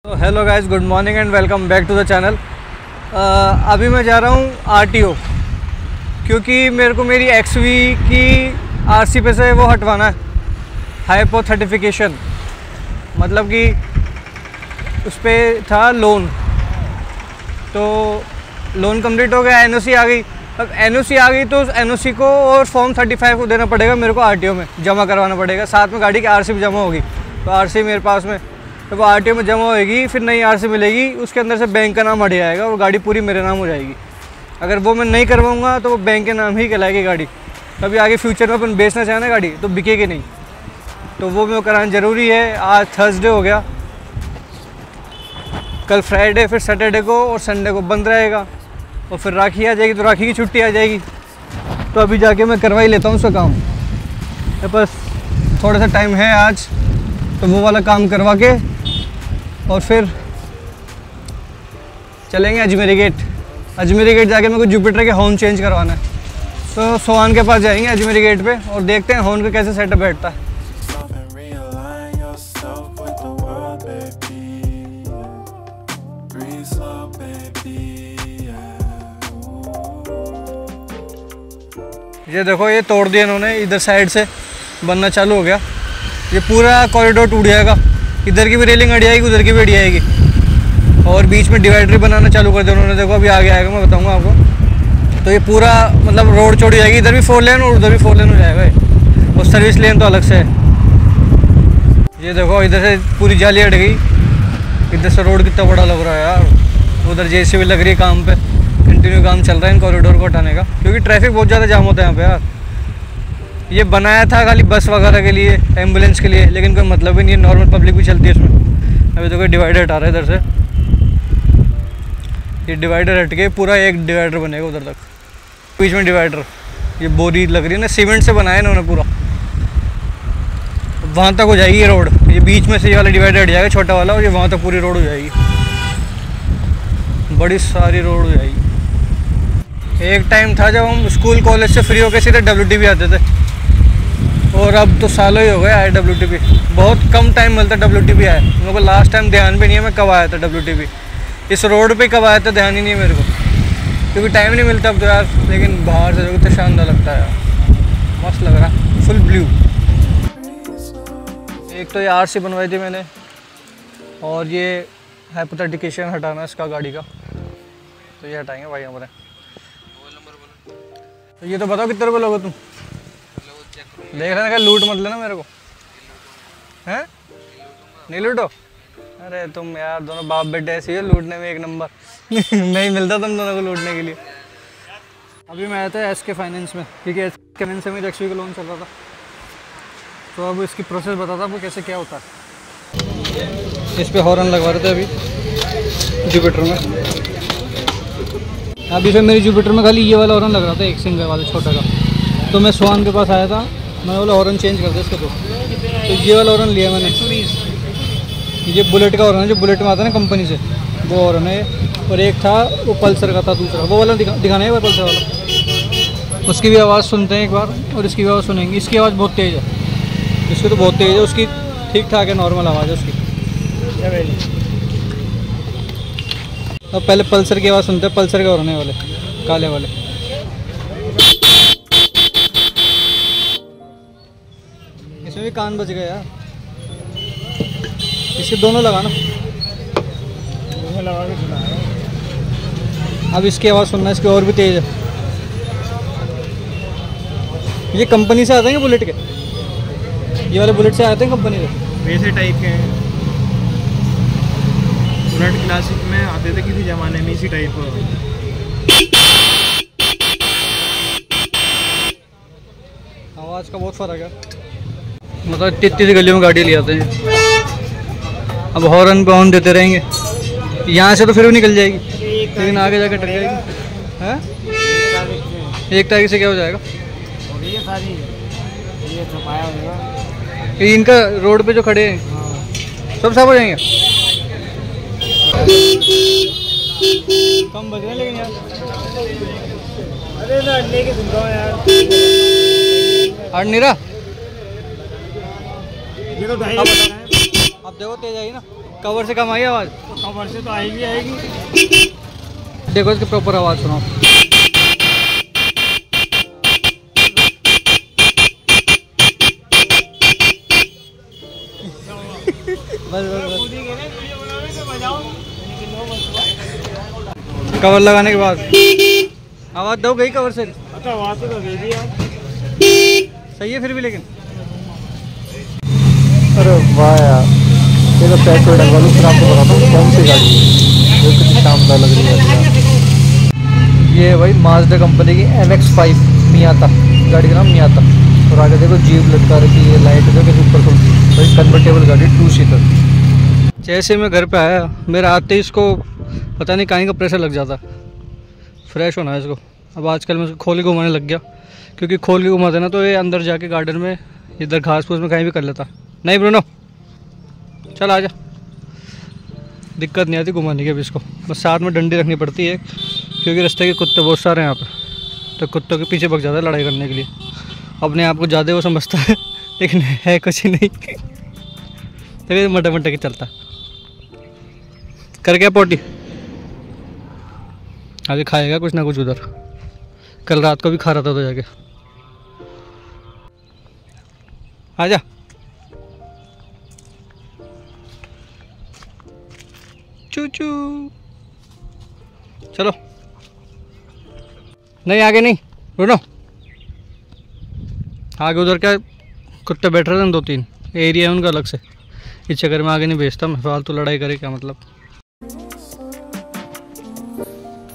तो hello guys, good morning and welcome back to the channel. अभी मैं जा रहा हूँ आरटीओ, क्योंकि मेरे को मेरी XV की आरसी पे से वो हटवाना है, हाइपो सर्टिफिकेशन। मतलब कि उस पर था लोन, तो लोन कंप्लीट हो गया, NOC आ गई। अब NOC आ गई तो उस NOC को और फॉर्म 35 को देना पड़ेगा मेरे को, आरटीओ में जमा करवाना पड़ेगा। साथ में गाड़ी की आरसी भी जमा होगी, तो आरसी मेरे पास में, तो वो आरटीओ में जमा होएगी, फिर नई आरसी मिलेगी, उसके अंदर से बैंक का नाम हट जाएगा, वो गाड़ी पूरी मेरे नाम हो जाएगी। अगर वो मैं नहीं करवाऊँगा तो वो बैंक के नाम ही कहलाएगी गाड़ी। कभी आगे फ्यूचर में अपन बेचना चाहें ना गाड़ी, तो बिकेगी नहीं, तो वो मेरे को कराना ज़रूरी है। आज थर्सडे हो गया, कल फ्राइडे, फिर सैटरडे को और संडे को बंद रहेगा, और फिर राखी आ जाएगी तो राखी की छुट्टी आ जाएगी। तो अभी जाके मैं करवा ही लेता हूँ उसका काम। मेरे पास थोड़ा सा टाइम है आज, तो वो वाला काम करवा के और फिर चलेंगे अजमेरी गेट। अजमेरी गेट जाके मेरे को जुपिटर के हॉर्न चेंज करवाना है, तो सोहान के पास जाएंगे अजमेरी गेट पे और देखते हैं हॉर्न का कैसे सेटअप बैठता है। ये देखो, ये तोड़ दिया इन्होंने, इधर साइड से बनना चालू हो गया, ये पूरा कॉरिडोर टूट जाएगा। इधर की भी रेलिंग हट जाएगी, उधर की भी हट जाएगी, और बीच में डिवाइडर बनाना चालू कर दिया उन्होंने। देखो अभी आगे आएगा, मैं बताऊंगा आपको। तो ये पूरा मतलब रोड चौड़ी जाएगी, इधर भी 4 लेन और उधर भी 4 लेन हो जाएगा ये, और सर्विस लेन तो अलग से है। ये देखो, इधर से पूरी जाली हट गई, इधर से रोड कितना बड़ा लग रहा है यार। उधर JCB लग रही है काम पे, कंटिन्यू काम चल रहा है इन कॉरिडोर को हटाने का, क्योंकि ट्रैफिक बहुत ज़्यादा जाम होता है यहाँ पे यार। ये बनाया था खाली बस वगैरह के लिए, एम्बुलेंस के लिए, लेकिन कोई मतलब ही नहीं है, नॉर्मल पब्लिक भी चलती है इसमें। अभी तो कोई डिवाइडर हटा रहा है इधर से, ये डिवाइडर हट के पूरा एक डिवाइडर बनेगा उधर तक, बीच में डिवाइडर। ये बोरी लग रही है ना, सीमेंट से बनाया इन्होंने पूरा, वहाँ तक हो जाएगी ये रोड। ये बीच में से ये वाला डिवाइडर हट जाएगा छोटा वाला, और ये वहाँ तक पूरी रोड हो जाएगी, बड़ी सारी रोड हो जाएगी। एक टाइम था जब हम स्कूल कॉलेज से फ्री होकर सीधे WTB आते थे, और अब तो सालों ही हो गए आए WTB। बहुत कम टाइम मिलता WTB आए मेरे को। लास्ट टाइम ध्यान भी नहीं है मैं कब आया था WTB, इस रोड पे कब आया था ध्यान ही नहीं है मेरे को, क्योंकि टाइम नहीं मिलता अब तो यार। लेकिन बाहर से देखो तो शानदार लगता है यार, मस्त लग रहा, फुल ब्लू। एक तो ये RC बनवाई थी मैंने, और ये हाइपोथेटिकेशन हटाना इसका गाड़ी का, तो ये हटाएंगे भाई हमारे। तो ये तो बताओ कितने रुपये लोगे तुम? देख रहे ना, लूट मत लेना मेरे को, हैं? नहीं लूटो? अरे तुम यार दोनों बाप बेटे ऐसे ही लूटने में एक नंबर। नहीं मिलता तुम दोनों को लूटने के लिए। अभी मैं आया था SK फाइनेंस में, क्योंकि SK फाइनेंस से मेरी XV का लोन चल रहा था, तो अब इसकी प्रोसेस बताता आपको कैसे क्या होता है। इस पर हॉर्न लगवा रहे थे अभी जुपिटर में। अभी फिर मेरी जुपिटर में खाली ये वाला हॉर्न लग रहा था, एक सिंगल वाला छोटा का, तो मैं सोहान के पास आया था, मैंने बोला हॉर्न चेंज कर दे इसके। तो ये वाला हॉर्न लिया मैंने, ये बुलेट का हॉर्न है, जो बुलेट में आता है ना कंपनी से, वो हॉर्न है। और एक था वो पल्सर का था दूसरा, वो वाला दिखाना है पल्सर वाला। उसकी भी आवाज़ सुनते हैं एक बार, और इसकी भी आवाज़ सुनेंगे। इसकी आवाज़ बहुत तेज़ है, इसकी तो बहुत तेज़ है, उसकी ठीक ठाक है, नॉर्मल आवाज़ है उसकी। अब पहले पल्सर की आवाज़ सुनते हैं, पल्सर के हॉर्न वाले काले वाले। इसमें भी कान बज गए यार, इसके दोनों लगाना, दोनों लगा के सुना है। अब इसकी आवाज़ सुनना, इसकी और भी तेज़ है। ये कंपनी से आते हैं बुलेट के, ये वाले बुलेट से आते हैं कंपनी से, वैसे टाइप के हैं। बुलेट क्लासिक में आते थे किसी ज़माने में, इसी टाइप का। आवाज़ का बहुत फ़र्क है, मतलब इतनी गलियों में गाड़ी ले आते हैं। अब हॉर्न पे हॉर्न देते रहेंगे, यहाँ से तो फिर भी निकल जाएगी, लेकिन आगे जाकर टक जाएगी। हैं? 1 तारीख से क्या हो जाएगा? ये इनका रोड पे जो खड़े हैं सब साफ हो जाएंगे। कम बज रहे हैं लेकिन यार, अरे ना अड़ने की सुन रहा हूँ यार, अड़ नहीं रहा। ये तो ढाई बता रहे हैं। अब देखो तेज आई ना, कवर से कम आई आवाज़। तो कवर से तो आएगी आएगी। देखो इसकी प्रॉपर आवाज़ सुनो। बस कवर लगाने के बाद आवाज़ दो गई कवर से। अच्छा आवाज़ तो दे दी यार, सही है फिर भी लेकिन। अरे वाह यार, ये तो पेट्रोल डलवा लूँ। फिर आपको बताता हूँ कौन सी गाड़ी है जो कितनी शानदार लग रही है। ये है भाई माज़दा कंपनी की MX-5 मियाता, गाड़ी का नाम मियाता। और आगे देखो जीप लटका रखी है, लाइट जो कि ऊपर खुलती है भाई। कन्वर्टेबल गाड़ी 2 सीटर। जैसे मैं घर पे आया, मेरे आते ही इसको पता नहीं कहीं का प्रेशर लग जाता। फ्रेश होना है इसको। अब आजकल मैं इसको खोल के घुमाने लग गया, क्योंकि खोल के घुमाते ना तो ये अंदर जाके गार्डन में इधर घास फूस में कहीं भी कर लेता। नहीं ब्रूनो चल आजा। दिक्कत नहीं आती घुमाने की। अब इसको बस साथ में डंडी रखनी पड़ती है, क्योंकि रास्ते के कुत्ते बहुत सारे हैं यहाँ पर, तो कुत्तों के पीछे भग जाता है लड़ाई करने के लिए। अपने आप को ज़्यादा वो समझता है, लेकिन है कुछ ही नहीं। तो मटे मटे के चलता कर क्या पोटी। आगे खाएगा कुछ ना कुछ उधर। कल रात को भी खा रहा था तो जाके। आजा चू चू। चलो नहीं आगे नहीं रुनो। आगे उधर क्या कुत्ते बैठ रहे थे 2-3, एरिया है उनका अलग से। इस चक्कर में आगे नहीं भेजता मैं, फालतू लड़ाई करे क्या मतलब।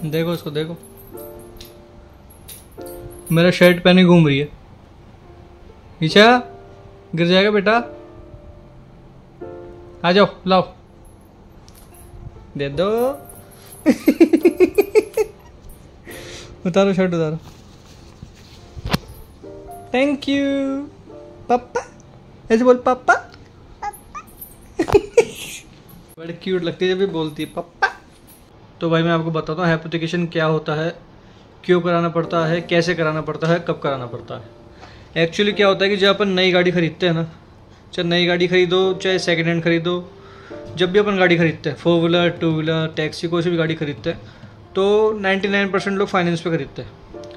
देखो इसको देखो, मेरा शर्ट पहने घूम रही है। ईशा गिर जाएगा बेटा, आ जाओ लाओ दे दो। उतारो शर्ट उतारो। थैंक यू पापा, ऐसे बोल पापा। बड़ी क्यूट लगती है जब भी बोलती है पापा। तो भाई मैं आपको बताता हूँ हाइपोथेकेशन क्या होता है, क्यों कराना पड़ता है, कैसे कराना पड़ता है, कब कराना पड़ता है। एक्चुअली क्या होता है कि जब अपन नई गाड़ी खरीदते हैं ना, चाहे नई गाड़ी खरीदो चाहे सेकेंड हैंड खरीदो, जब भी अपन गाड़ी खरीदते हैं 4 व्हीलर 2 व्हीलर टैक्सी कोई सी भी गाड़ी खरीदते हैं, तो 99% लोग फाइनेंस पे खरीदते हैं।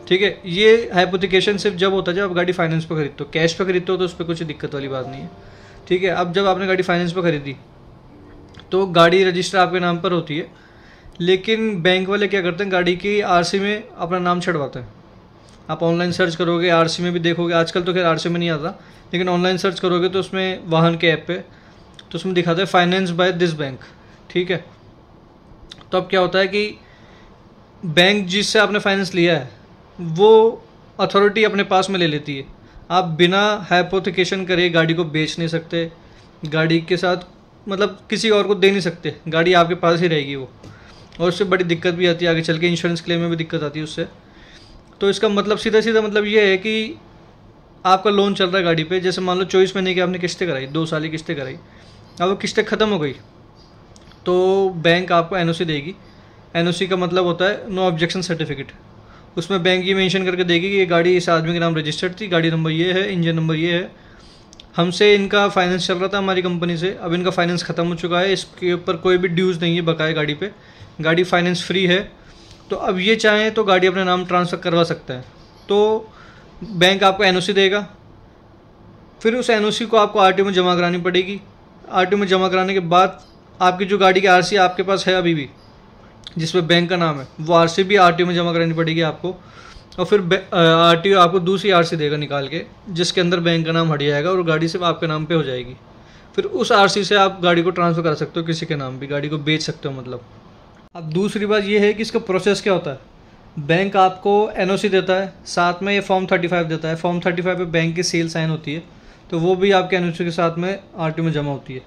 ठीक है, ये हाइपोथेकेशन सिर्फ जब होता है जब आप गाड़ी फाइनेंस पे खरीदते हो। कैश पे खरीदते हो तो उस पर कुछ दिक्कत वाली बात नहीं है। ठीक है, अब जब आपने गाड़ी फाइनेंस पे खरीदी तो गाड़ी रजिस्टर आपके नाम पर होती है, लेकिन बैंक वाले क्या करते हैं गाड़ी की आरसी में अपना नाम छड़वाते हैं। आप ऑनलाइन सर्च करोगे आरसी में भी देखोगे, आजकल तो खैर आरसी में नहीं आता, लेकिन ऑनलाइन सर्च करोगे तो उसमें वाहन के ऐप पे तो उसमें दिखाता है फाइनेंस बाय दिस बैंक। ठीक है, तो अब क्या होता है कि बैंक जिससे आपने फाइनेंस लिया है वो अथॉरिटी अपने पास में ले लेती है। आप बिना हाइपोथेकेशन करे गाड़ी को बेच नहीं सकते, गाड़ी के साथ मतलब किसी और को दे नहीं सकते, गाड़ी आपके पास ही रहेगी वो। और उससे बड़ी दिक्कत भी आती है आगे चल के, इंश्योरेंस क्लेम में भी दिक्कत आती है उससे। तो इसका मतलब सीधा सीधा मतलब ये है कि आपका लोन चल रहा है गाड़ी पे, जैसे मान लो 24 महीने की आपने किस्तें कराई, 2 साल की किस्तें कराई, अब वो किस्तें ख़त्म हो गई तो बैंक आपको एनओसी देगी। एनओसी का मतलब होता है नो ऑब्जेक्शन सर्टिफिकेट। उसमें बैंक ये मेंशन करके देगी कि ये गाड़ी इस आदमी के नाम रजिस्टर्ड थी, गाड़ी नंबर ये है, इंजन नंबर ये है, हमसे इनका फाइनेंस चल रहा था हमारी कंपनी से, अब इनका फाइनेंस ख़त्म हो चुका है, इसके ऊपर कोई भी ड्यूज़ नहीं है बकाया गाड़ी पे, गाड़ी फाइनेंस फ्री है। तो अब ये चाहें तो गाड़ी अपने नाम ट्रांसफ़र करवा सकते हैं। तो बैंक आपको एनओसी देगा, फिर उस एनओसी को आपको आरटीओ में जमा करानी पड़ेगी। आरटीओ में जमा कराने के बाद आपकी जो गाड़ी की आरसी आपके पास है अभी भी जिसमें बैंक का नाम है, वो आरसी भी आरटीओ में जमा करानी पड़ेगी आपको। और फिर आरटीओ आपको दूसरी आरसी देगा निकाल के, जिसके अंदर बैंक का नाम हट जाएगा और गाड़ी सिर्फ आपके नाम पे हो जाएगी। फिर उस आरसी से आप गाड़ी को ट्रांसफ़र कर सकते हो किसी के नाम भी, गाड़ी को बेच सकते हो मतलब। अब दूसरी बात ये है कि इसका प्रोसेस क्या होता है। बैंक आपको एनओसी देता है, साथ में ये फॉर्म 35 देता है। फॉर्म 35 पे बैंक की सील साइन होती है, तो वो भी आपके एनओसी के साथ में आरटीओ में जमा होती है।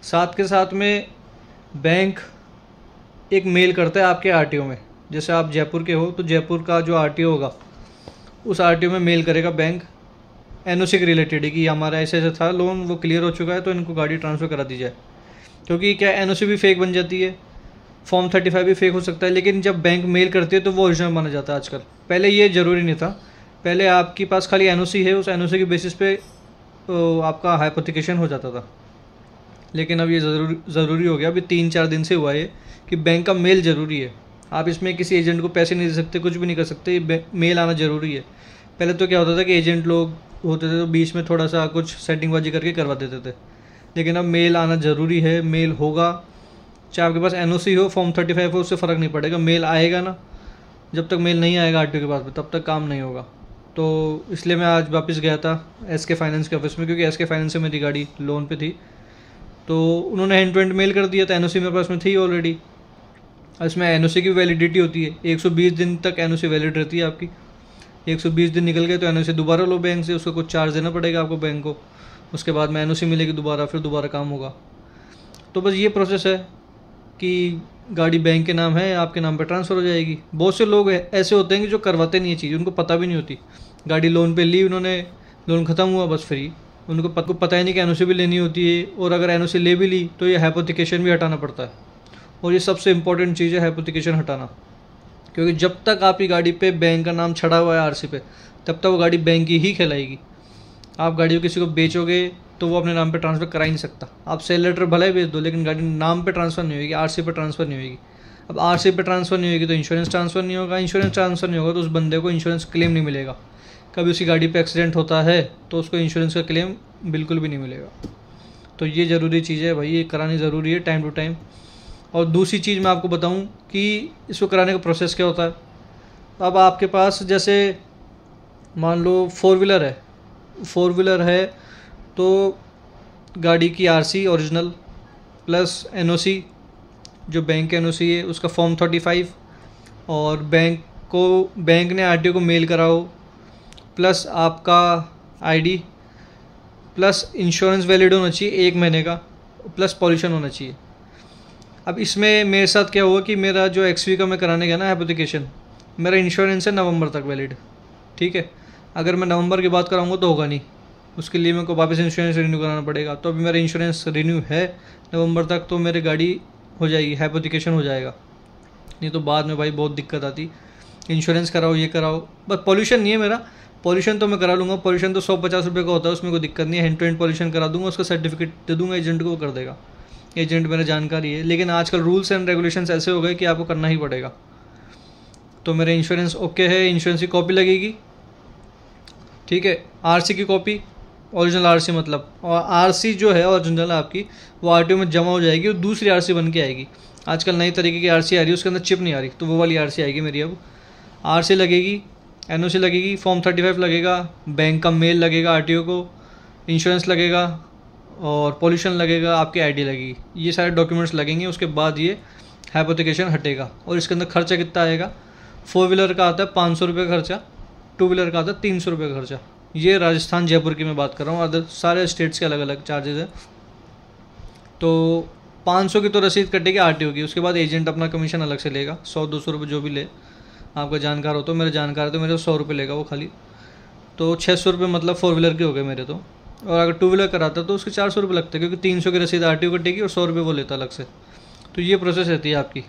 साथ के साथ में बैंक एक मेल करता है आपके आरटीओ में, जैसे आप जयपुर के हो तो जयपुर का जो आरटीओ होगा उस आरटीओ में मेल करेगा बैंक एनओसी के रिलेटेड कि हमारा ऐसे ऐसे था लोन, वो क्लियर हो चुका है तो इनको गाड़ी ट्रांसफ़र करा दी जाए। क्योंकि क्या एनओसी भी फेक बन जाती है, फॉर्म 35 भी फेक हो सकता है, लेकिन जब बैंक मेल करती है तो वो ओरिजिनल माना जाता है आजकल। पहले ये ज़रूरी नहीं था, पहले आपके पास खाली एनओसी है, उस एनओसी के बेसिस पे आपका हाइपोथेकेशन हो जाता था। लेकिन अब ये ज़रूरी हो गया, अभी 3-4 दिन से हुआ है कि बैंक का मेल ज़रूरी है। आप इसमें किसी एजेंट को पैसे नहीं दे सकते, कुछ भी नहीं कर सकते, मेल आना ज़रूरी है। पहले तो क्या होता था कि एजेंट लोग होते थे तो बीच में थोड़ा सा कुछ सेटिंगबाजी करके करवा देते थे, लेकिन अब मेल आना ज़रूरी है। मेल होगा, चाहे आपके पास NOC हो, फॉर्म 35 हो, उससे फ़र्क नहीं पड़ेगा, मेल आएगा ना। जब तक मेल नहीं आएगा RTO के पास में, तब तक काम नहीं होगा। तो इसलिए मैं आज वापस गया था SK फाइनेंस के ऑफिस में, क्योंकि SK फाइनेंस से मेरी गाड़ी लोन पे थी। तो उन्होंने हैंड टू हैंड मेल कर दिया था, NOC मेरे पास में थी ऑलरेडी। इसमें NOC की वैलिडिटी होती है, 120 दिन तक NOC वैलिड रहती है आपकी। 120 दिन निकल गए तो NOC दोबारा लो बैंक से, उसको कुछ चार्ज देना पड़ेगा आपको बैंक को। उसके बाद में NOC मिलेगी दोबारा, फिर दोबारा काम होगा। तो बस ये प्रोसेस है कि गाड़ी बैंक के नाम है, आपके नाम पर ट्रांसफ़र हो जाएगी। बहुत से लोग ऐसे होते हैं कि जो करवाते नहीं है चीज़, उनको पता भी नहीं होती। गाड़ी लोन पे ली उन्होंने, लोन ख़त्म हुआ बस फ्री, उनको पता ही नहीं कि NOC भी लेनी होती है। और अगर NOC ले भी ली तो ये हाइपोथिकेशन भी हटाना पड़ता है, और ये सबसे इंपॉर्टेंट चीज़ है हाइपोथिकेशन हटाना। क्योंकि जब तक आपकी गाड़ी पे बैंक का नाम छड़ा हुआ है RC पे, तब तक वो गाड़ी बैंक की ही कहलाएगी। आप गाड़ी को किसी को बेचोगे तो वो अपने नाम पे ट्रांसफ़र करा ही नहीं सकता। आप सेल लेटर भले ही बेच दो, लेकिन गाड़ी नाम पे ट्रांसफ़र नहीं होगी, RC पे ट्रांसफ़र नहीं होगी। अब RC पे ट्रांसफ़र नहीं होगी तो इंश्योरेंस ट्रांसफ़र नहीं होगा, इंश्योरेंस ट्रांसफ़र नहीं होगा तो उस बंदे को इंश्योरेंस क्लेम नहीं मिलेगा। कभी उसकी गाड़ी पे एक्सीडेंट होता है तो उसको इंश्योरेंस का क्लेम बिल्कुल भी नहीं मिलेगा। तो ये ज़रूरी चीज़ है भाई, ये करानी ज़रूरी है टाइम टू टाइम। और दूसरी चीज़ मैं आपको बताऊँ कि इसको कराने का प्रोसेस क्या होता है। अब आपके पास जैसे मान लो 4 व्हीलर है तो गाड़ी की RC ओरिजिनल प्लस NOC, जो बैंक के NOC है उसका फॉर्म 35, और बैंक ने RTO को मेल कराओ, प्लस आपका ID, प्लस इंश्योरेंस वैलिड होना चाहिए 1 महीने का, प्लस पॉल्यूशन होना चाहिए। अब इसमें मेरे साथ क्या हुआ कि मेरा जो XV का मैं कराने गया ना एप्लीकेशन, मेरा इंश्योरेंस है नवंबर तक वैलिड, ठीक है। अगर मैं नवंबर की बात कराऊंगा तो होगा नहीं, उसके लिए मेरे को वापस इंश्योरेंस रिन्यू कराना पड़ेगा। तो अभी मेरा इंश्योरेंस रिन्यू है नवंबर तक, तो मेरी गाड़ी हो जाएगी, हाइपोथिकेशन हो जाएगा। नहीं तो बाद में भाई बहुत दिक्कत आती, इंश्योरेंस कराओ, ये कराओ। बस पॉल्यूशन नहीं है मेरा, पॉल्यूशन तो मैं करा लूँगा, पॉल्यूशन तो 150 रुपये का होता है, उसमें कोई दिक्कत नहीं है। हैंड टू हैंड पॉल्यूशन करा दूँगा, उसका सर्टिफिकेट दे दूँगा एजेंट को, वो कर देगा। एजेंट मेरा जानकारी है, लेकिन आजकल रूल्स एंड रेगुलेशंस ऐसे हो गए कि आपको करना ही पड़ेगा। तो मेरा इंश्योरेंस ओके है, इंश्योरेंस की कॉपी लगेगी, ठीक है। RC की कॉपी, ओरिजिनल RC मतलब, और RC जो है ओरिजिनल आपकी वो RTO में जमा हो जाएगी और दूसरी RC बन के आएगी। आजकल नई तरीके की RC आ रही है, उसके अंदर चिप नहीं आ रही, तो वो वाली RC आएगी मेरी। अब RC लगेगी, NOC लगेगी, फॉर्म 35 लगेगा, बैंक का मेल लगेगा RTO को, इंश्योरेंस लगेगा और पॉल्यूशन लगेगा, आपकी ID लगेगी। ये सारे डॉक्यूमेंट्स लगेंगे, उसके बाद ये हाइपोथिकेशन हटेगा। और इसके अंदर खर्चा कितना आएगा, 4 व्हीलर का आता है 500 रुपये खर्चा, 2 व्हीलर का आता है 300 रुपये खर्चा। ये राजस्थान जयपुर की मैं बात कर रहा हूँ, अदर सारे स्टेट्स के अलग अलग चार्जेस हैं। तो 500 की तो रसीद कटेगी RTO की, उसके बाद एजेंट अपना कमीशन अलग से लेगा, 100-200 रुपये जो भी ले। आपका जानकार हो तो, मेरा जानकार है तो मेरे 100 रुपये लेगा वो खाली, तो 600 रुपये मतलब 4 व्हीलर के हो गए मेरे तो। और अगर 2 व्हीलर कराता तो उसके 400 रुपये लगते, क्योंकि 300 की रसीद RTO कटेगी और 100 रुपये वो लेता अलग से। तो ये प्रोसेस रहती है आपकी।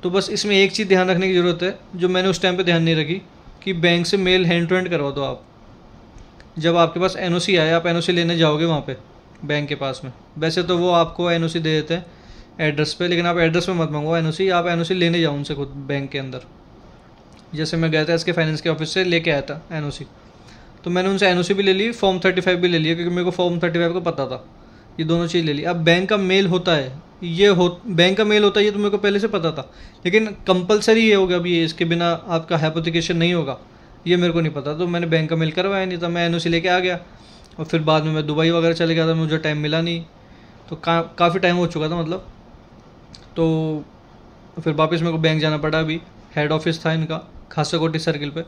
तो बस इसमें एक चीज़ ध्यान रखने की ज़रूरत है, जो मैंने उस टाइम पे ध्यान नहीं रखी, कि बैंक से मेल हैंड टू हैंड करवा दो आप। जब आपके पास NOC आए, आप NOC लेने जाओगे वहाँ पे बैंक के पास में, वैसे तो वो आपको NOC दे देते हैं एड्रेस पे, लेकिन आप एड्रेस पे मत मंगवाओ NOC, आप NOC लेने जाओ उनसे खुद बैंक के अंदर। जैसे मैं गया था SK फाइनेंस के ऑफिस से लेके आया था NOC, तो मैंने उनसे NOC भी ले ली, फॉर्म 35 भी ले लिया, क्योंकि मेरे को फॉर्म 35 का पता था। ये दोनों चीज़ ले ली। अब बैंक का मेल होता है, बैंक का मेल होता है, ये तो मेरे को पहले से पता था, लेकिन कंपलसरी ये हो गया अभी, इसके बिना आपका हाइपोथिकेशन नहीं होगा, ये मेरे को नहीं पता। तो मैंने बैंक का मेल करवाया नहीं था, मैं NOC लेके आ गया। और फिर बाद में मैं दुबई वगैरह चले गया था, मुझे टाइम मिला नहीं, तो काफ़ी टाइम हो चुका था मतलब। तो फिर वापस मेरे को बैंक जाना पड़ा। अभी हेड ऑफिस था इनका खासाकोटी सर्किल पे,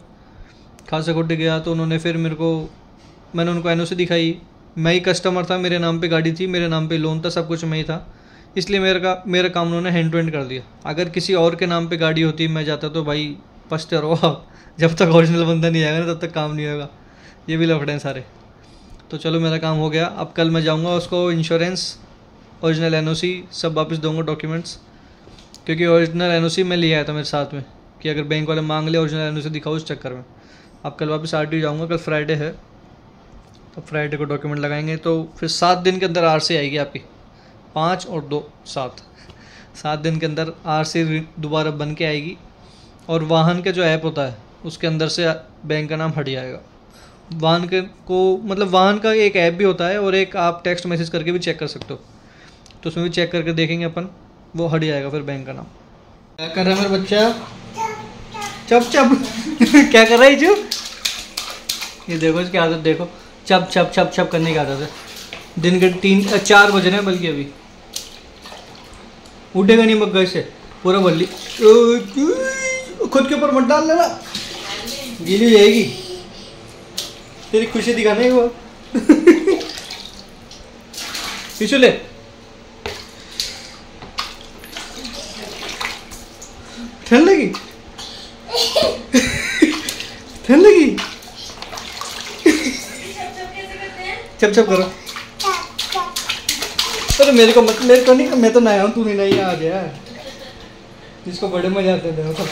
खासाकोटी गया तो उन्होंने फिर मैंने उनको NOC दिखाई। मैं ही कस्टमर था, मेरे नाम पे गाड़ी थी, मेरे नाम पे लोन था, सब कुछ मैं ही था, इसलिए मेरा काम उन्होंने हैंड टू हैंड कर दिया। अगर किसी और के नाम पे गाड़ी होती, मैं जाता तो भाई पछते रहो आप, जब तक ओरिजिनल बंदा नहीं आएगा ना तब तक काम नहीं होगा। ये भी लफड़े हैं सारे। तो चलो मेरा काम हो गया। अब कल मैं जाऊँगा, उसको इंश्योरेंस, ओरिजिनल NOC सब वापस दूँगा डॉक्यूमेंट्स, क्योंकि ओरिजिनल NOC मैं ले आया था मेरे साथ में, कि अगर बैंक वाले मांग ले ओरिजिनल NOC दिखाओ उस चक्कर में। अब कल वापस RTO जाऊँगा, कल फ्राइडे है, तो फ्राइडे को डॉक्यूमेंट लगाएंगे, तो फिर 7 दिन के अंदर RC आएगी आपकी। 5 और 2 7 दिन के अंदर आरसी दोबारा बन के आएगी। और वाहन का जो ऐप होता है उसके अंदर से बैंक का नाम हट जाएगा। वाहन के को मतलब वाहन का एक ऐप भी होता है और एक आप टेक्स्ट मैसेज करके भी चेक कर सकते हो, तो उसमें भी चेक करके देखेंगे अपन, वो हट जाएगा फिर बैंक का नाम। क्या कर रहा है मेरा बच्चा? चप चप क्या कर रहा है जो? ये देखो इसकी आदत देखो, चप चप चप चप करने की आदत है। दिन के 4 बज रहे हैं, बल्कि अभी उठेगा नहीं मग्गा से पूरा बल्ली। खुद के ऊपर मत डाल लेना, गीली हो जाएगी। तेरी खुशी दिखाने वो पीछे ले। ठंड लगी ठंड लगी। चप चप करो। अरे मेरे को नहीं, मैं तो नया हूँ, तू नहीं नया आ गया। जिसको बड़े मजा आते थे वो सब